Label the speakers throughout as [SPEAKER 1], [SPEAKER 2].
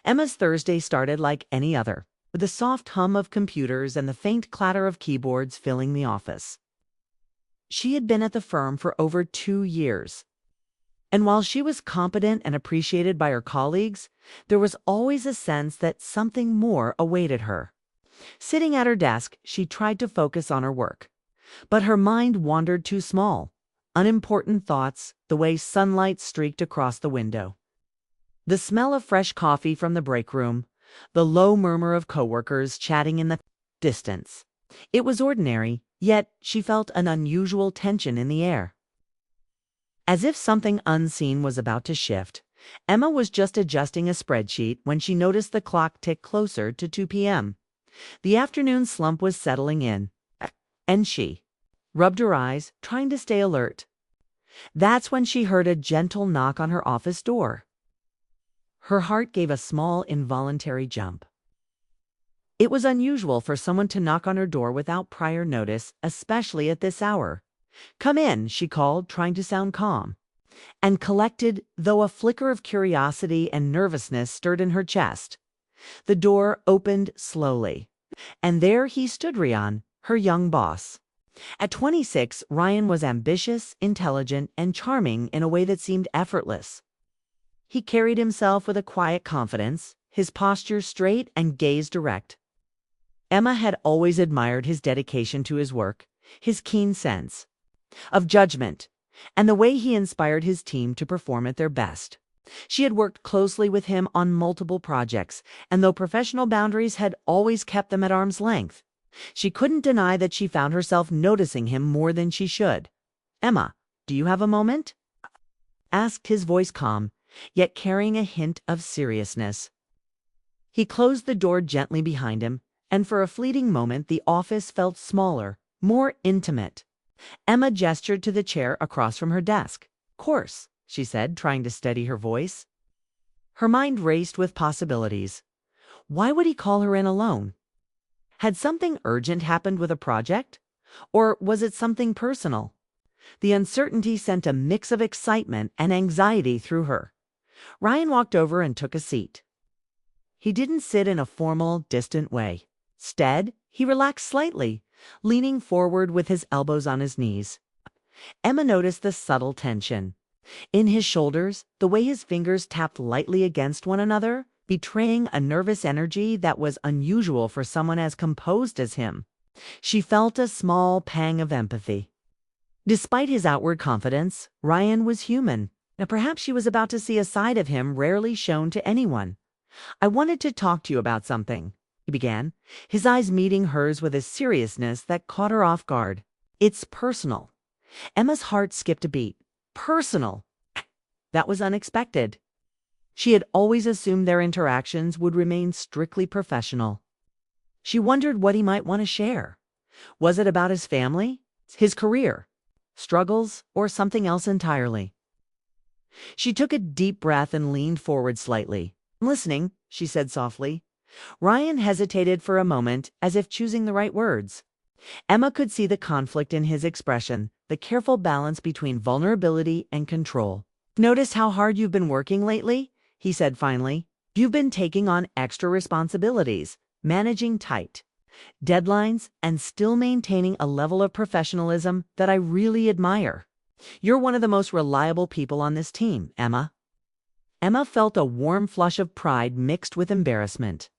[SPEAKER 1] Emma's Thursday started like any other, with the soft hum of computers and the faint clatter of keyboards filling the office. She had been at the firm for over 2 years. And while she was competent and appreciated by her colleagues, there was always a sense that something more awaited her. Sitting at her desk, she tried to focus on her work. But her mind wandered too small. Unimportant thoughts, the way sunlight streaked across the window. The smell of fresh coffee from the break room, the low murmur of coworkers chatting in the distance. It was ordinary, yet she felt an unusual tension in the air. As if something unseen was about to shift, Emma was just adjusting a spreadsheet when she noticed the clock tick closer to 2 p.m. The afternoon slump was settling in, and she rubbed her eyes, trying to stay alert. That's when she heard a gentle knock on her office door. Her heart gave a small, involuntary jump. It was unusual for someone to knock on her door without prior notice, especially at this hour. "Come in," she called, trying to sound calm and collected, though a flicker of curiosity and nervousness stirred in her chest. The door opened slowly, and there he stood, Ryan, her young boss. At 26, Ryan was ambitious, intelligent, and charming in a way that seemed effortless. He carried himself with a quiet confidence, his posture straight and gaze direct. Emma had always admired his dedication to his work, his keen sense of judgment, and the way he inspired his team to perform at their best. She had worked closely with him on multiple projects, and though professional boundaries had always kept them at arm's length, she couldn't deny that she found herself noticing him more than she should. "Emma, do you have a moment?" asked his voice, calm, yet carrying a hint of seriousness. He closed the door gently behind him, and for a fleeting moment the office felt smaller, more intimate. Emma gestured to the chair across from her desk. "Course," she said, trying to steady her voice. Her mind raced with possibilities. Why would he call her in alone? Had something urgent happened with a project? Or was it something personal? The uncertainty sent a mix of excitement and anxiety through her. Ryan walked over and took a seat. He didn't sit in a formal, distant way. Instead, he relaxed slightly, leaning forward with his elbows on his knees. Emma noticed the subtle tension in his shoulders, the way his fingers tapped lightly against one another, betraying a nervous energy that was unusual for someone as composed as him. She felt a small pang of empathy. Despite his outward confidence, Ryan was human. Now perhaps she was about to see a side of him rarely shown to anyone. "I wanted to talk to you about something," he began, his eyes meeting hers with a seriousness that caught her off guard. "It's personal." Emma's heart skipped a beat. Personal? That was unexpected. She had always assumed their interactions would remain strictly professional. She wondered what he might want to share. Was it about his family, his career, struggles, or something else entirely? She took a deep breath and leaned forward slightly. "I'm listening," she said softly. Ryan hesitated for a moment, as if choosing the right words. Emma could see the conflict in his expression, the careful balance between vulnerability and control. "Noticed how hard you've been working lately?" he said finally. "You've been taking on extra responsibilities, managing tight deadlines, and still maintaining a level of professionalism that I really admire. You're one of the most reliable people on this team, Emma." Emma felt a warm flush of pride mixed with embarrassment.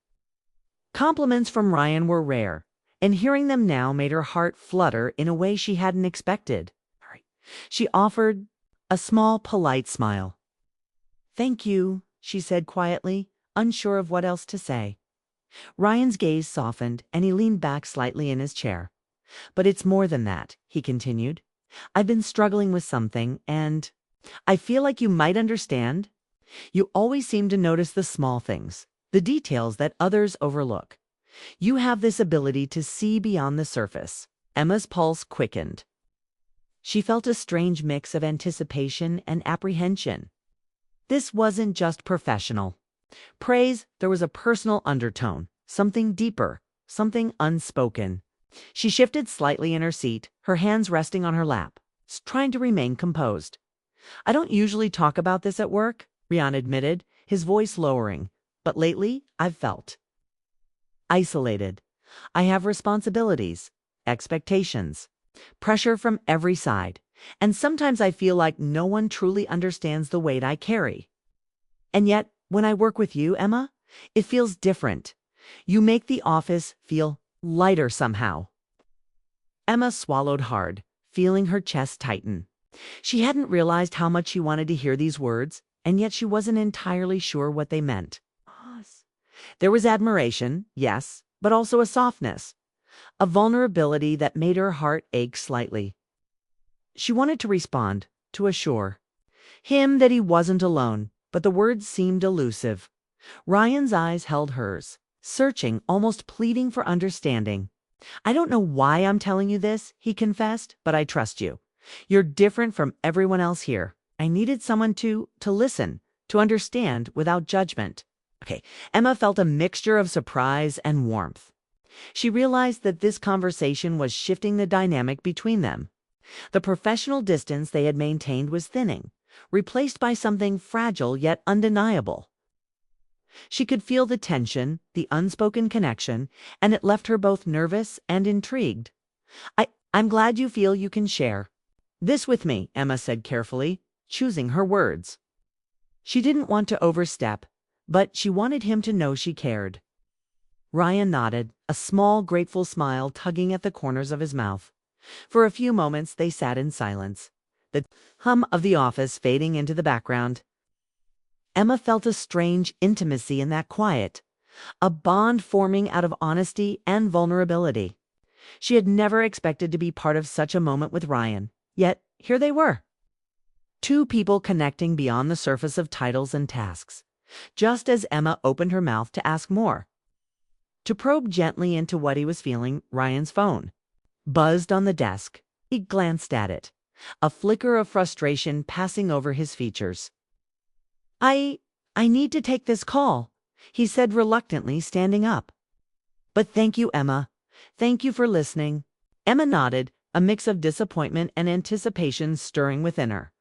[SPEAKER 1] Compliments from Ryan were rare, and hearing them now made her heart flutter in a way she hadn't expected. She offered a small, polite smile. "Thank you," she said quietly, unsure of what else to say. Ryan's gaze softened, and he leaned back slightly in his chair. "But it's more than that," he continued. "I've been struggling with something, and I feel like you might understand. You always seem to notice the small things, the details that others overlook. You have this ability to see beyond the surface." Emma's pulse quickened. She felt a strange mix of anticipation and apprehension. This wasn't just professional praise, there was a personal undertone, something deeper, something unspoken. She shifted slightly in her seat, her hands resting on her lap, trying to remain composed. "I don't usually talk about this at work," Ryan admitted, his voice lowering. But lately, I've felt isolated. I have responsibilities, expectations, pressure from every side, and sometimes I feel like no one truly understands the weight I carry. And yet, when I work with you, Emma, it feels different. You make the office feel lighter somehow. Emma swallowed hard, feeling her chest tighten. She hadn't realized how much she wanted to hear these words, and yet she wasn't entirely sure what they meant. There was admiration, yes, but also a softness, a vulnerability that made her heart ache slightly. She wanted to respond, to assure him that he wasn't alone, but the words seemed elusive. Ryan's eyes held hers, searching, almost pleading for understanding. "I don't know why I'm telling you this," he confessed, "but I trust you. You're different from everyone else here. I needed someone to listen, to understand without judgment." Okay, Emma felt a mixture of surprise and warmth. She realized that this conversation was shifting the dynamic between them. The professional distance they had maintained was thinning, replaced by something fragile yet undeniable. She could feel the tension, the unspoken connection, and it left her both nervous and intrigued. I'm glad you feel you can share this with me," Emma said carefully, choosing her words. She didn't want to overstep, but she wanted him to know she cared. Ryan nodded, a small, grateful smile tugging at the corners of his mouth. For a few moments they sat in silence, the hum of the office fading into the background. Emma felt a strange intimacy in that quiet, a bond forming out of honesty and vulnerability. She had never expected to be part of such a moment with Ryan, yet here they were. Two people connecting beyond the surface of titles and tasks, just as Emma opened her mouth to ask more. To probe gently into what he was feeling, Ryan's phone buzzed on the desk. He glanced at it, a flicker of frustration passing over his features. I need to take this call," he said reluctantly, standing up. "But thank you, Emma. Thank you for listening." Emma nodded, a mix of disappointment and anticipation stirring within her.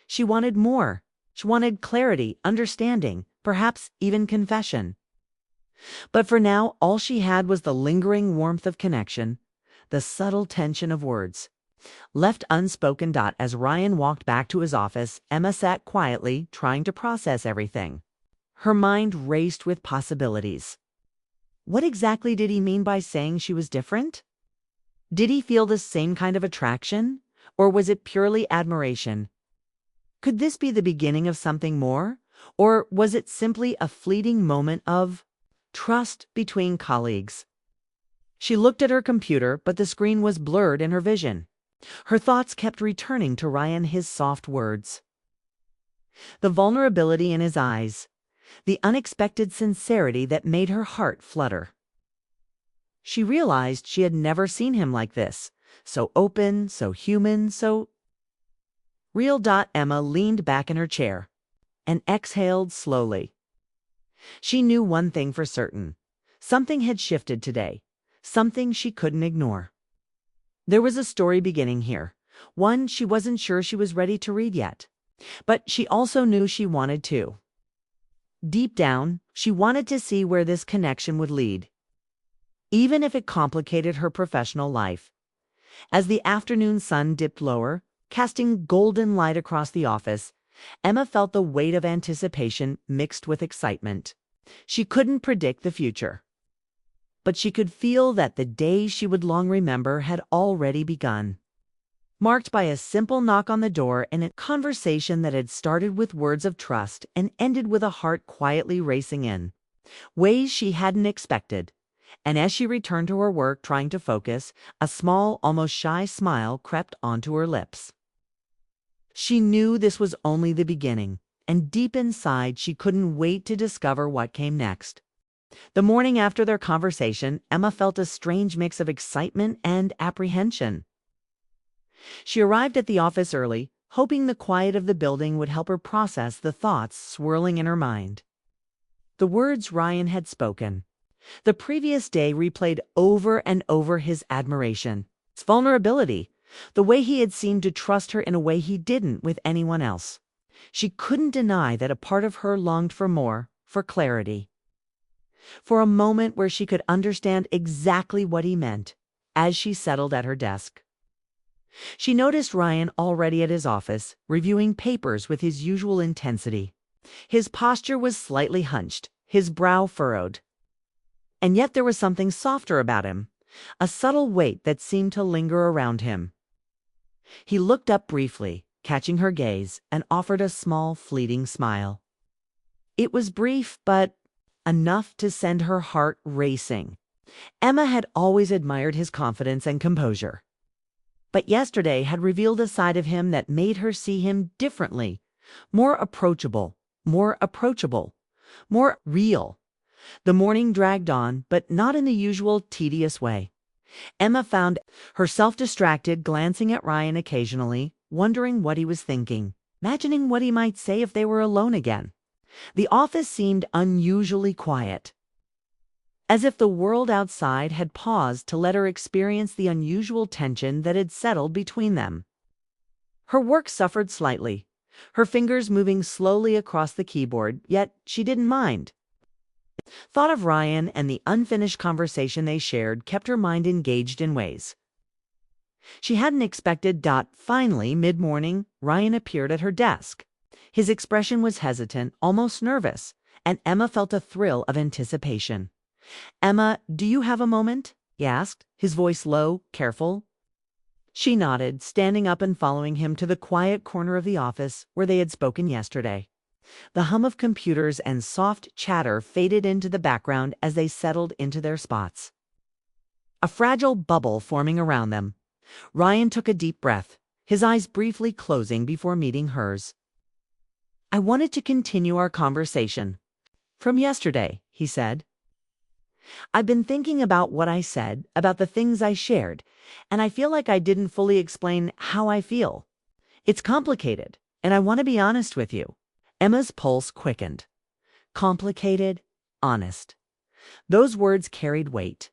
[SPEAKER 1] She wanted more. She wanted clarity, understanding, perhaps even confession. But for now, all she had was the lingering warmth of connection, the subtle tension of words. Left unspoken. As Ryan walked back to his office, Emma sat quietly, trying to process everything. Her mind raced with possibilities. What exactly did he mean by saying she was different? Did he feel the same kind of attraction, or was it purely admiration? Could this be the beginning of something more, or was it simply a fleeting moment of trust between colleagues? She looked at her computer, but the screen was blurred in her vision. Her thoughts kept returning to Ryan, his soft words, the vulnerability in his eyes, the unexpected sincerity that made her heart flutter. She realized she had never seen him like this, so open, so human, so real. Emma leaned back in her chair and exhaled slowly. She knew one thing for certain. Something had shifted today, something she couldn't ignore. There was a story beginning here, one she wasn't sure she was ready to read yet. But she also knew she wanted to. Deep down, she wanted to see where this connection would lead, even if it complicated her professional life. As the afternoon sun dipped lower, casting golden light across the office, Emma felt the weight of anticipation mixed with excitement. She couldn't predict the future, but she could feel that the day she would long remember had already begun. Marked by a simple knock on the door and a conversation that had started with words of trust and ended with a heart quietly racing in ways she hadn't expected. And as she returned to her work trying to focus, a small, almost shy smile crept onto her lips. She knew this was only the beginning, and deep inside she couldn't wait to discover what came next. The morning after their conversation, Emma felt a strange mix of excitement and apprehension. She arrived at the office early, hoping the quiet of the building would help her process the thoughts swirling in her mind. The words Ryan had spoken the previous day replayed over and over: his admiration, his vulnerability, the way he had seemed to trust her in a way he didn't with anyone else. She couldn't deny that a part of her longed for more, for clarity. for a moment where she could understand exactly what he meant as she settled at her desk. She noticed Ryan already at his office, reviewing papers with his usual intensity. His posture was slightly hunched, his brow furrowed. And yet there was something softer about him, a subtle weight that seemed to linger around him. He looked up briefly, catching her gaze, and offered a small, fleeting smile. It was brief, but enough to send her heart racing. Emma had always admired his confidence and composure, but yesterday had revealed a side of him that made her see him differently, more approachable, more real. The morning dragged on, but not in the usual tedious way. Emma found herself distracted, glancing at Ryan occasionally, wondering what he was thinking, imagining what he might say if they were alone again. The office seemed unusually quiet, as if the world outside had paused to let her experience the unusual tension that had settled between them. Her work suffered slightly, her fingers moving slowly across the keyboard, yet she didn't mind. Thought of Ryan and the unfinished conversation they shared kept her mind engaged in ways she hadn't expected. Finally, mid-morning, Ryan appeared at her desk. His expression was hesitant, almost nervous, and Emma felt a thrill of anticipation. "Emma, do you have a moment?" he asked, his voice low, careful. She nodded, standing up and following him to the quiet corner of the office where they had spoken yesterday. The hum of computers and soft chatter faded into the background as they settled into their spots, a fragile bubble forming around them. Ryan took a deep breath, his eyes briefly closing before meeting hers. "I wanted to continue our conversation from yesterday," he said. "I've been thinking about what I said, about the things I shared, and I feel like I didn't fully explain how I feel. It's complicated, and I want to be honest with you." Emma's pulse quickened. Complicated, honest. Those words carried weight.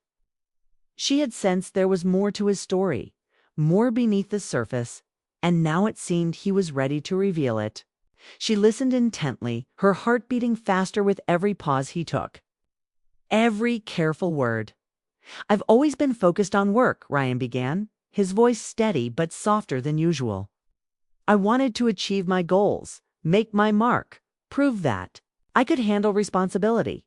[SPEAKER 1] She had sensed there was more to his story, more beneath the surface, and now it seemed he was ready to reveal it. She listened intently, her heart beating faster with every pause he took. Every careful word. "I've always been focused on work," Ryan began, his voice steady but softer than usual. "I wanted to achieve my goals, make my mark, prove that I could handle responsibility.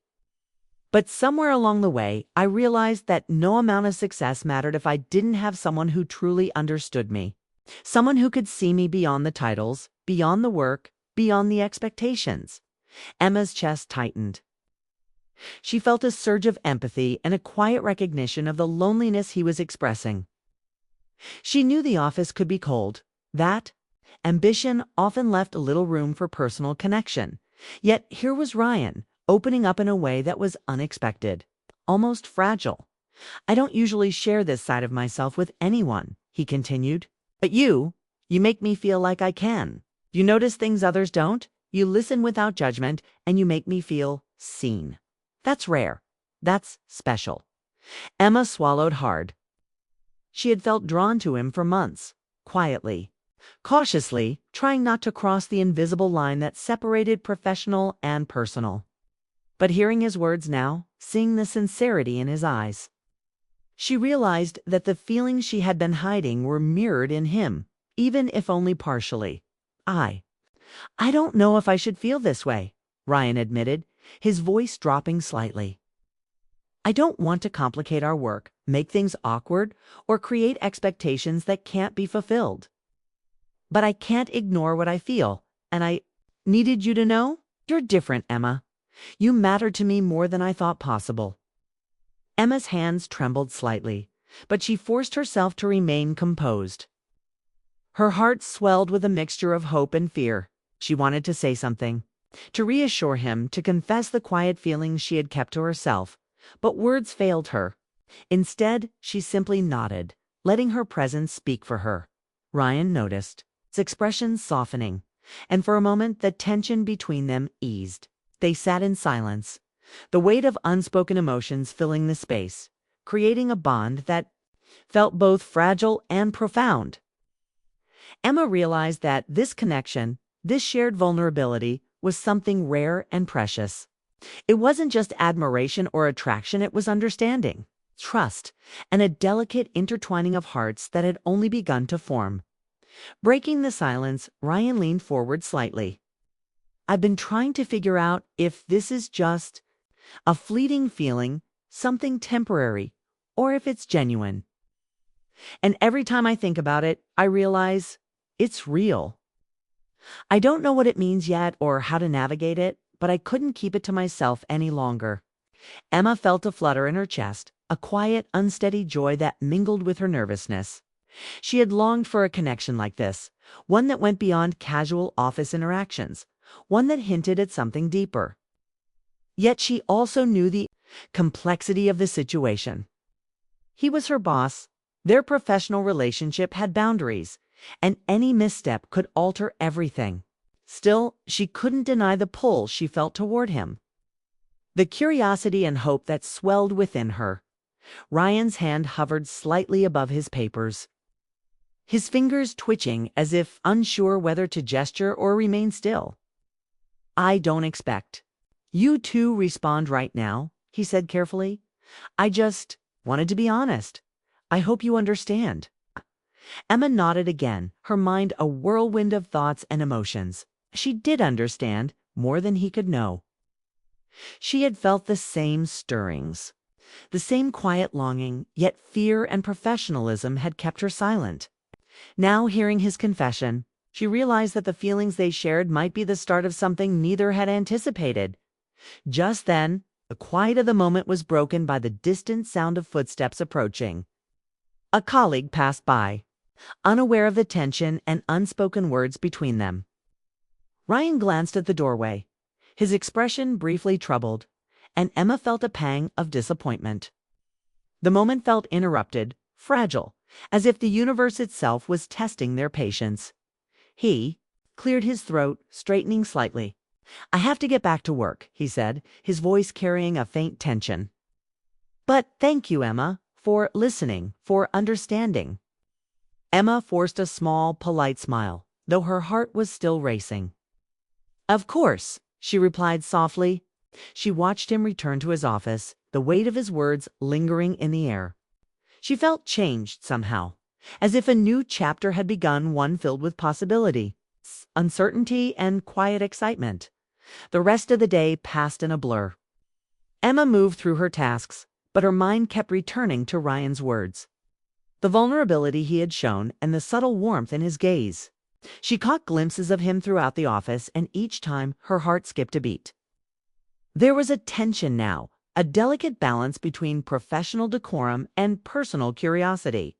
[SPEAKER 1] But somewhere along the way, I realized that no amount of success mattered if I didn't have someone who truly understood me, someone who could see me beyond the titles, beyond the work, beyond the expectations." Emma's chest tightened. She felt a surge of empathy and a quiet recognition of the loneliness he was expressing. She knew the office could be cold, that ambition often left little room for personal connection. Yet here was Ryan, opening up in a way that was unexpected, almost fragile. "I don't usually share this side of myself with anyone," he continued. "But you make me feel like I can. You notice things others don't, you listen without judgment, and you make me feel seen. That's rare. That's special." Emma swallowed hard. She had felt drawn to him for months, quietly, cautiously, trying not to cross the invisible line that separated professional and personal. But hearing his words now, seeing the sincerity in his eyes, she realized that the feelings she had been hiding were mirrored in him, even if only partially. I don't know if I should feel this way," Ryan admitted, his voice dropping slightly. "I don't want to complicate our work, make things awkward, or create expectations that can't be fulfilled. But I can't ignore what I feel, and I needed you to know you're different, Emma. You matter to me more than I thought possible." Emma's hands trembled slightly, but she forced herself to remain composed. Her heart swelled with a mixture of hope and fear. She wanted to say something, to reassure him, to confess the quiet feelings she had kept to herself, but words failed her. Instead, she simply nodded, letting her presence speak for her. Ryan noticed, his expression softening, and for a moment the tension between them eased. They sat in silence, the weight of unspoken emotions filling the space, creating a bond that felt both fragile and profound. Emma realized that this connection, this shared vulnerability, was something rare and precious. It wasn't just admiration or attraction, it was understanding, trust, and a delicate intertwining of hearts that had only begun to form. Breaking the silence, Ryan leaned forward slightly. I've been trying to figure out if this is just a fleeting feeling, something temporary, or if it's genuine. And every time I think about it, I realize it's real. I don't know what it means yet or how to navigate it, but I couldn't keep it to myself any longer. Emma felt a flutter in her chest, a quiet, unsteady joy that mingled with her nervousness. She had longed for a connection like this, one that went beyond casual office interactions, one that hinted at something deeper. Yet she also knew the complexity of the situation. He was her boss. Their professional relationship had boundaries, and any misstep could alter everything. Still, she couldn't deny the pull she felt toward him. The curiosity and hope that swelled within her. Ryan's hand hovered slightly above his papers, his fingers twitching as if unsure whether to gesture or remain still. I don't expect you to respond right now, he said carefully. I just wanted to be honest. I hope you understand. Emma nodded again, her mind a whirlwind of thoughts and emotions. She did understand more than he could know. She had felt the same stirrings, the same quiet longing, yet fear and professionalism had kept her silent. Now, hearing his confession, she realized that the feelings they shared might be the start of something neither had anticipated. Just then, the quiet of the moment was broken by the distant sound of footsteps approaching. A colleague passed by, unaware of the tension and unspoken words between them. Ryan glanced at the doorway, his expression briefly troubled, and Emma felt a pang of disappointment. The moment felt interrupted, fragile, as if the universe itself was testing their patience. He cleared his throat, straightening slightly. I have to get back to work, he said, his voice carrying a faint tension. But thank you, Emma, for listening, for understanding. Emma forced a small, polite smile, though her heart was still racing. Of course, she replied softly. She watched him return to his office, the weight of his words lingering in the air. She felt changed somehow, as if a new chapter had begun, one filled with possibility, uncertainty, and quiet excitement. The rest of the day passed in a blur. Emma moved through her tasks, but her mind kept returning to Ryan's words, the vulnerability he had shown and the subtle warmth in his gaze. She caught glimpses of him throughout the office, and each time her heart skipped a beat. There was a tension now, a delicate balance between professional decorum and personal curiosity.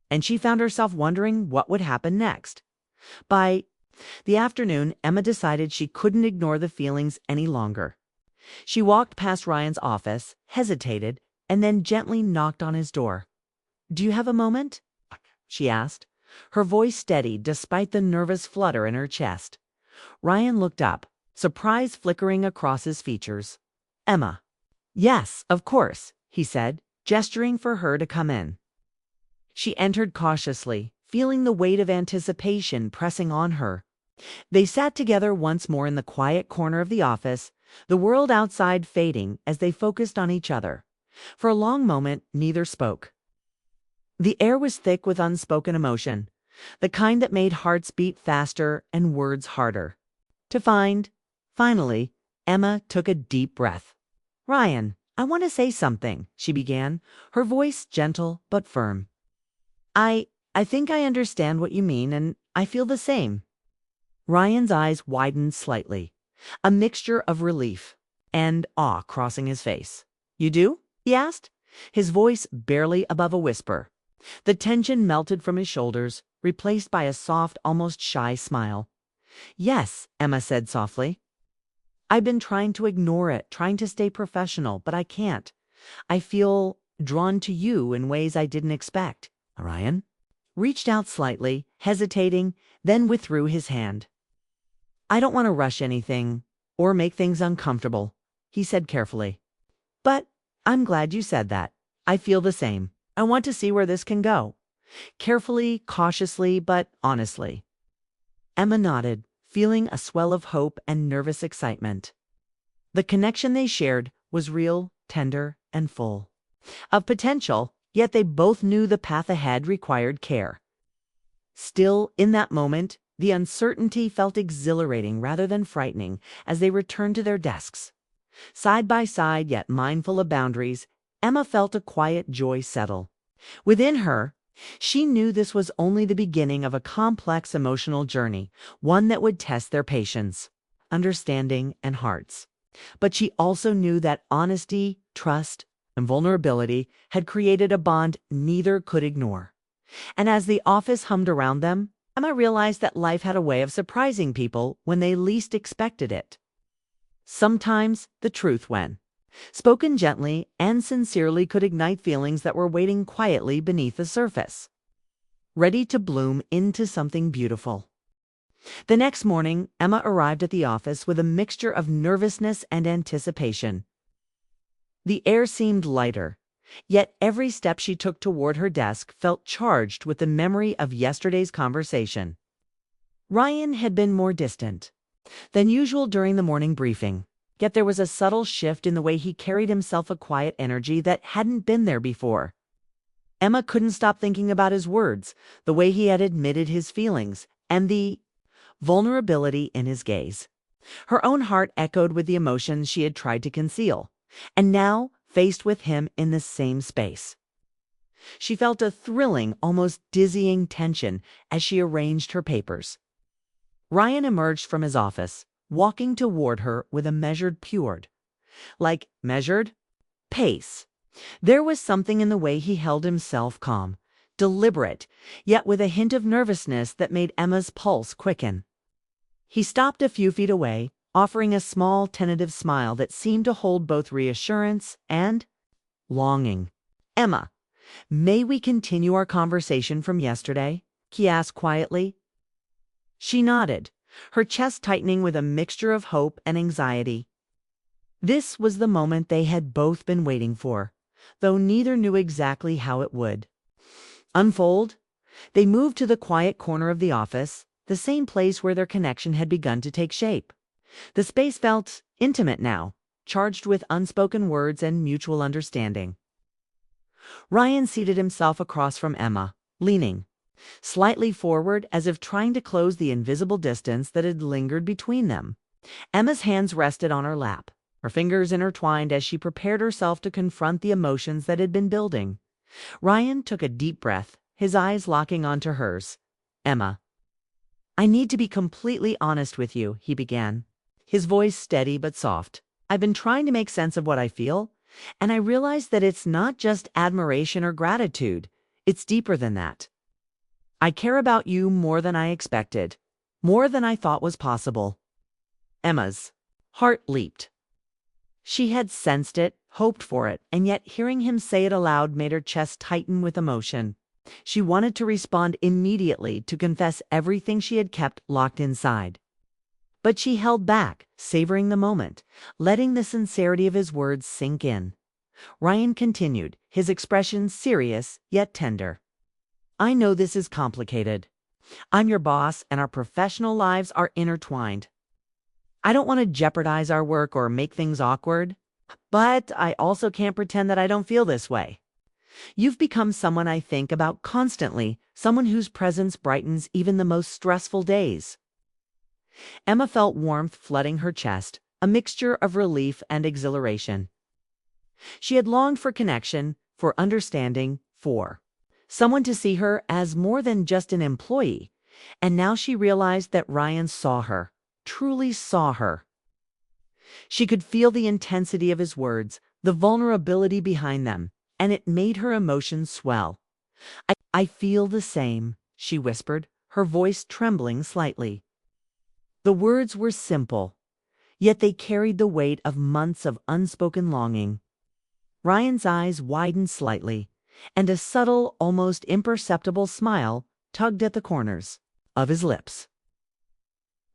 [SPEAKER 1] And she found herself wondering what would happen next. By the afternoon, Emma decided she couldn't ignore the feelings any longer. She walked past Ryan's office, hesitated, and then gently knocked on his door. Do you have a moment? She asked, her voice steady despite the nervous flutter in her chest. Ryan looked up, surprise flickering across his features. Emma. Yes, of course, he said, gesturing for her to come in. She entered cautiously, feeling the weight of anticipation pressing on her. They sat together once more in the quiet corner of the office, the world outside fading as they focused on each other. For a long moment, neither spoke. The air was thick with unspoken emotion, the kind that made hearts beat faster and words harder. Finally, Emma took a deep breath. Ryan, I want to say something, she began, her voice gentle but firm. I think I understand what you mean, and I feel the same. Ryan's eyes widened slightly, a mixture of relief and awe crossing his face. You do? He asked, his voice barely above a whisper. The tension melted from his shoulders, replaced by a soft, almost shy smile. Yes, Emma said softly. I've been trying to ignore it, trying to stay professional, but I can't. I feel drawn to you in ways I didn't expect. Ryan reached out slightly, hesitating, then withdrew his hand. I don't want to rush anything or make things uncomfortable, he said carefully. But I'm glad you said that. I feel the same. I want to see where this can go. Carefully, cautiously, but honestly. Emma nodded, feeling a swell of hope and nervous excitement. The connection they shared was real, tender, and full of potential, yet they both knew the path ahead required care. Still, in that moment, the uncertainty felt exhilarating rather than frightening as they returned to their desks. Side by side, yet mindful of boundaries, Emma felt a quiet joy settle. Within her, she knew this was only the beginning of a complex emotional journey, one that would test their patience, understanding, and hearts. But she also knew that honesty, trust, and vulnerability had created a bond neither could ignore. And as the office hummed around them, Emma realized that life had a way of surprising people when they least expected it. Sometimes the truth, when spoken gently and sincerely, could ignite feelings that were waiting quietly beneath the surface, ready to bloom into something beautiful. The next morning, Emma arrived at the office with a mixture of nervousness and anticipation. The air seemed lighter, yet every step she took toward her desk felt charged with the memory of yesterday's conversation. Ryan had been more distant than usual during the morning briefing, yet there was a subtle shift in the way he carried himself, a quiet energy that hadn't been there before. Emma couldn't stop thinking about his words, the way he had admitted his feelings, and the vulnerability in his gaze. Her own heart echoed with the emotions she had tried to conceal, and now, faced with him in the same space, she felt a thrilling, almost dizzying tension as she arranged her papers. Ryan emerged from his office, walking toward her with a measured pace. There was something in the way he held himself, calm, deliberate, yet with a hint of nervousness that made Emma's pulse quicken. He stopped a few feet away, offering a small, tentative smile that seemed to hold both reassurance and longing. "Emma, may we continue our conversation from yesterday?" he asked quietly. She nodded, her chest tightening with a mixture of hope and anxiety. This was the moment they had both been waiting for, though neither knew exactly how it would unfold. They moved to the quiet corner of the office, the same place where their connection had begun to take shape. The space felt intimate now, charged with unspoken words and mutual understanding. Ryan seated himself across from Emma, leaning slightly forward as if trying to close the invisible distance that had lingered between them. Emma's hands rested on her lap, her fingers intertwined as she prepared herself to confront the emotions that had been building. Ryan took a deep breath, his eyes locking onto hers. "Emma, I need to be completely honest with you," he began, his voice steady but soft. "I've been trying to make sense of what I feel, and I realize that it's not just admiration or gratitude. It's deeper than that. I care about you more than I expected, more than I thought was possible." Emma's heart leaped. She had sensed it, hoped for it, and yet hearing him say it aloud made her chest tighten with emotion. She wanted to respond immediately, to confess everything she had kept locked inside. But she held back, savoring the moment, letting the sincerity of his words sink in. Ryan continued, his expression serious yet tender. "I know this is complicated. I'm your boss, and our professional lives are intertwined. I don't want to jeopardize our work or make things awkward, but I also can't pretend that I don't feel this way. You've become someone I think about constantly, someone whose presence brightens even the most stressful days." Emma felt warmth flooding her chest, a mixture of relief and exhilaration. She had longed for connection, for understanding, for someone to see her as more than just an employee, and now she realized that Ryan saw her, truly saw her. She could feel the intensity of his words, the vulnerability behind them, and it made her emotions swell. I feel the same," she whispered, her voice trembling slightly. The words were simple, yet they carried the weight of months of unspoken longing. Ryan's eyes widened slightly, and a subtle, almost imperceptible smile tugged at the corners of his lips.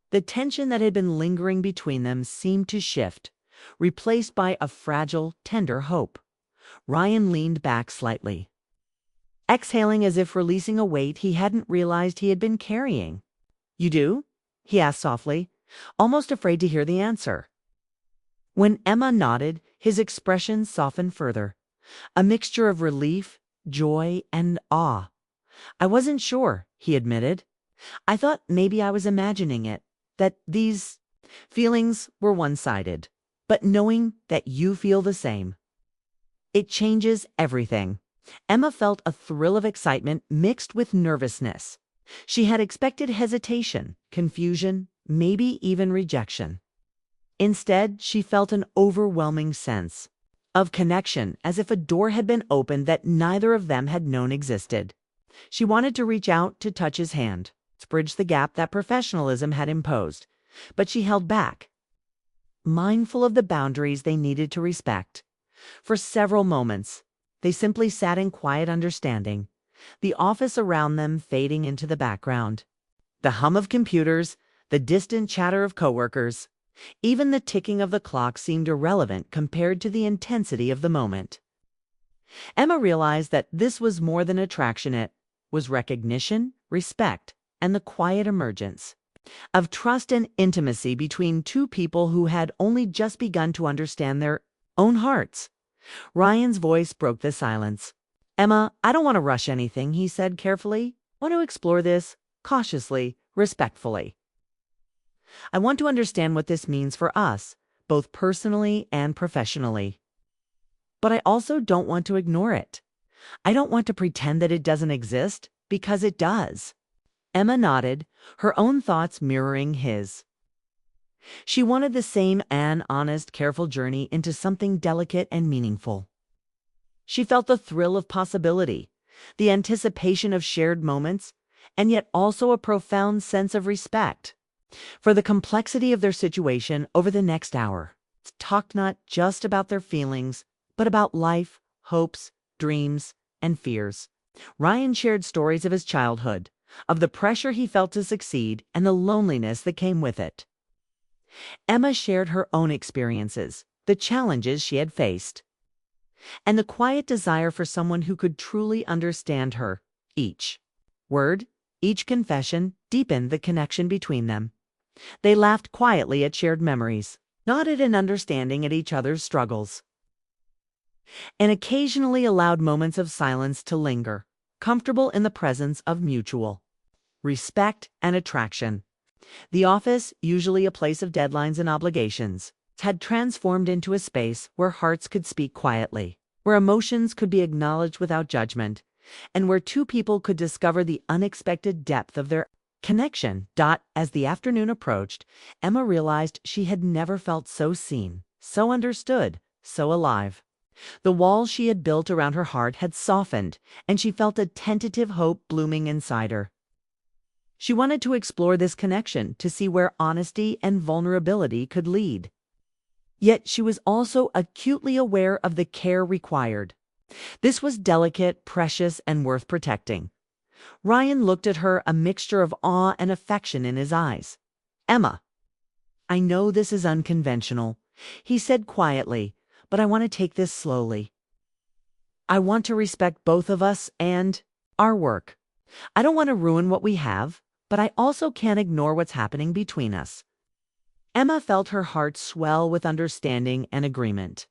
[SPEAKER 1] The tension that had been lingering between them seemed to shift, replaced by a fragile, tender hope. Ryan leaned back slightly, exhaling as if releasing a weight he hadn't realized he had been carrying. "You do?" he asked softly, almost afraid to hear the answer. When Emma nodded, his expression softened further, a mixture of relief, joy, and awe. "I wasn't sure," he admitted. "I thought maybe I was imagining it, that these feelings were one-sided. But knowing that you feel the same, it changes everything." Emma felt a thrill of excitement mixed with nervousness. She had expected hesitation, confusion, maybe even rejection. Instead, she felt an overwhelming sense of connection, as if a door had been opened that neither of them had known existed. She wanted to reach out to touch his hand, to bridge the gap that professionalism had imposed, but she held back, mindful of the boundaries they needed to respect. For several moments, they simply sat in quiet understanding, the office around them fading into the background. The hum of computers, the distant chatter of coworkers, even the ticking of the clock seemed irrelevant compared to the intensity of the moment. Emma realized that this was more than attraction. It was recognition, respect, and the quiet emergence of trust and intimacy between two people who had only just begun to understand their own hearts. Ryan's voice broke the silence. "Emma, I don't want to rush anything," he said carefully. "I want to explore this cautiously, respectfully. I want to understand what this means for us, both personally and professionally. But I also don't want to ignore it. I don't want to pretend that it doesn't exist, because it does." Emma nodded, her own thoughts mirroring his. She wanted the same an honest, careful journey into something delicate and meaningful. She felt the thrill of possibility, the anticipation of shared moments, and yet also a profound sense of respect for the complexity of their situation. Over the next hour, talked not just about their feelings, but about life, hopes, dreams, and fears. Ryan shared stories of his childhood, of the pressure he felt to succeed and the loneliness that came with it. Emma shared her own experiences, the challenges she had faced, and the quiet desire for someone who could truly understand her. Each word, each confession deepened the connection between them. They laughed quietly at shared memories, nodded in understanding at each other's struggles, and occasionally allowed moments of silence to linger, comfortable in the presence of mutual respect and attraction. The office, usually a place of deadlines and obligations, had transformed into a space where hearts could speak quietly, where emotions could be acknowledged without judgment, and where two people could discover the unexpected depth of their connection. As the afternoon approached, Emma realized she had never felt so seen, so understood, so alive. The walls she had built around her heart had softened, and she felt a tentative hope blooming inside her. She wanted to explore this connection, to see where honesty and vulnerability could lead. Yet she was also acutely aware of the care required. This was delicate, precious, and worth protecting. Ryan looked at her, a mixture of awe and affection in his eyes. "Emma, I know this is unconventional," he said quietly, "but I want to take this slowly. I want to respect both of us and our work. I don't want to ruin what we have, but I also can't ignore what's happening between us." Emma felt her heart swell with understanding and agreement.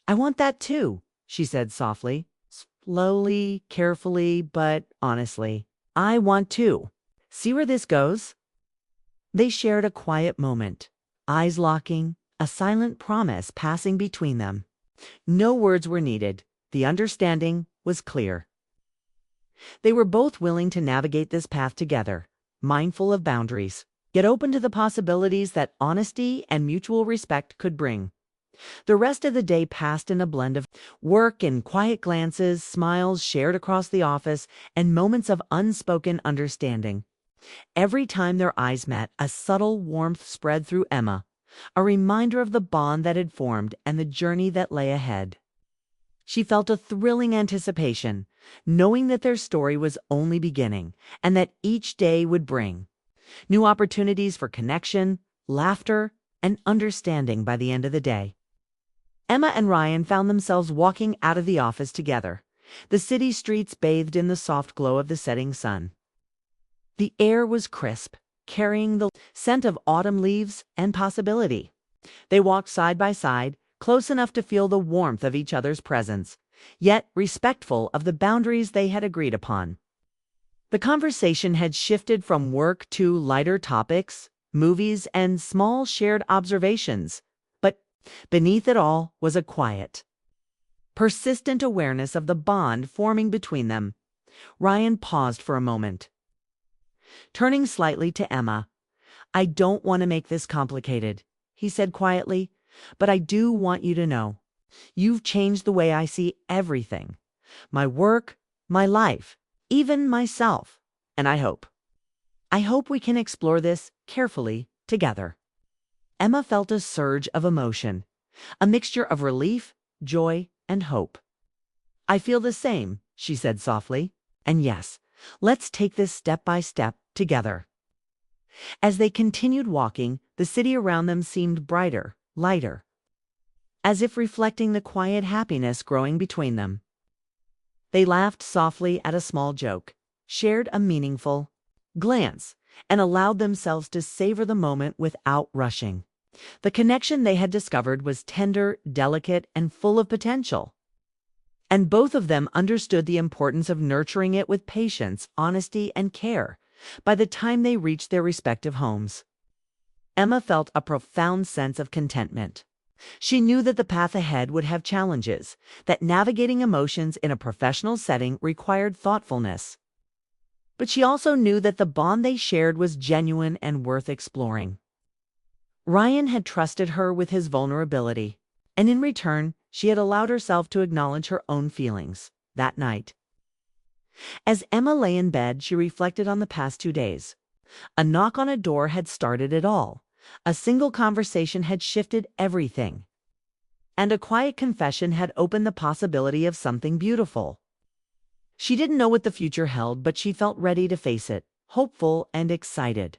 [SPEAKER 1] "I want that too," she said softly, slowly, carefully, but honestly. "I want to. See where this goes?" They shared a quiet moment, eyes locking, a silent promise passing between them. No words were needed. The understanding was clear. They were both willing to navigate this path together, mindful of boundaries, yet open to the possibilities that honesty and mutual respect could bring. The rest of the day passed in a blend of work and quiet glances, smiles shared across the office, and moments of unspoken understanding. Every time their eyes met, a subtle warmth spread through Emma, a reminder of the bond that had formed and the journey that lay ahead. She felt a thrilling anticipation, knowing that their story was only beginning, and that each day would bring new opportunities for connection, laughter, and understanding by the end of the day. Emma and Ryan found themselves walking out of the office together, the city streets bathed in the soft glow of the setting sun. The air was crisp, carrying the scent of autumn leaves and possibility. They walked side by side, close enough to feel the warmth of each other's presence, yet respectful of the boundaries they had agreed upon. The conversation had shifted from work to lighter topics, movies, and small shared observations, but beneath it all was a quiet, persistent awareness of the bond forming between them. Ryan paused for a moment. Turning slightly to Emma, "I don't want to make this complicated," he said quietly, "but I do want you to know. You've changed the way I see everything. My work, my life, even myself. And I hope we can explore this carefully together." Emma felt a surge of emotion, a mixture of relief, joy, and hope. "I feel the same," she said softly. "And yes, let's take this step by step together." As they continued walking, the city around them seemed brighter, lighter, as if reflecting the quiet happiness growing between them. They laughed softly at a small joke, shared a meaningful glance, and allowed themselves to savor the moment without rushing. The connection they had discovered was tender, delicate, and full of potential. And both of them understood the importance of nurturing it with patience, honesty, and care by the time they reached their respective homes. Emma felt a profound sense of contentment. She knew that the path ahead would have challenges, that navigating emotions in a professional setting required thoughtfulness. But she also knew that the bond they shared was genuine and worth exploring. Ryan had trusted her with his vulnerability, and in return, she had allowed herself to acknowledge her own feelings that night. As Emma lay in bed, she reflected on the past 2 days. A knock on a door had started it all. A single conversation had shifted everything. And a quiet confession had opened the possibility of something beautiful. She didn't know what the future held, but she felt ready to face it, hopeful and excited.